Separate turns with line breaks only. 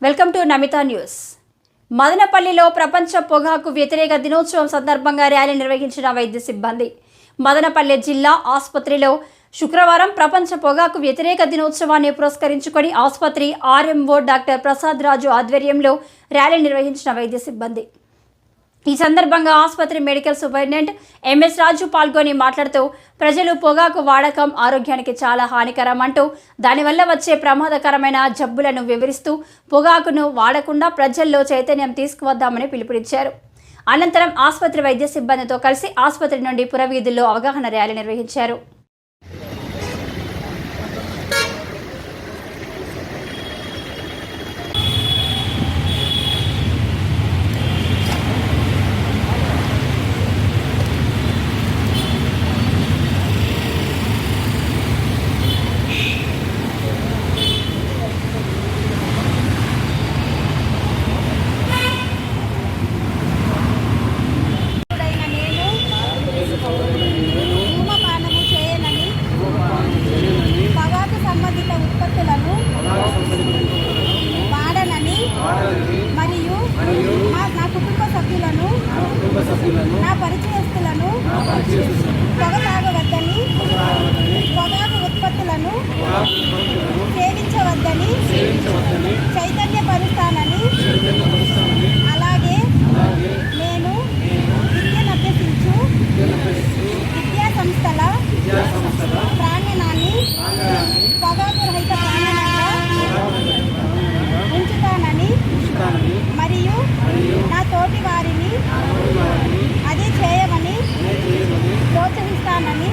Welcome to Namitha news. మదనపల్లిలో ప్రపంచ పొగాకు వ్యతిరేక దినోత్సవం సందర్భంగా ర్యాలీ నిర్వహించిన వైద్య సిబ్బంది. మదనపల్లి జిల్లా ఆసుపత్రిలో శుక్రవారం ప్రపంచ పొగాకు వ్యతిరేక దినోత్సవాన్ని పురస్కరించుకొని ఆసుపత్రి ఆర్ఎంఓ డాక్టర్ ప్రసాద్ రాజు ఆధ్వర్యంలో ర్యాలీ నిర్వహించిన వైద్య సిబ్బంది. ఈ సందర్భంగా ఆసుపత్రి మెడికల్ సూపరింటెండెంట్ ఎంఎస్ రాజు పాల్గొని మాట్లాడుతూ ప్రజలు పొగాకు వాడకం ఆరోగ్యానికి చాలా హానికరం అంటూ దానివల్ల వచ్చే ప్రమాదకరమైన జబ్బులను వివరిస్తూ పొగాకును వాడకుండా ప్రజల్లో చైతన్యం తీసుకువద్దామని పిలుపునిచ్చారు. అనంతరం ఆసుపత్రి వైద్య సిబ్బందితో కలిసి ఆసుపత్రి నుండి పురవీధుల్లో అవగాహన ర్యాలీ నిర్వహించారు.
నా పరిచయస్తులను పొగ తాగవద్దని, పొగాకు ఉత్పత్తులను సేవించవద్దని చైతన్యపరుస్తానని, అలాగే నేను విద్యను అభ్యసించు విద్యా సంస్థల ప్రాంగణాన్ని పొగాకు రహిత ప్రాంగణంగా ఉంచుతానని మరియు నా తోటి వారిని అది చేయమని ప్రోత్సహిస్తానని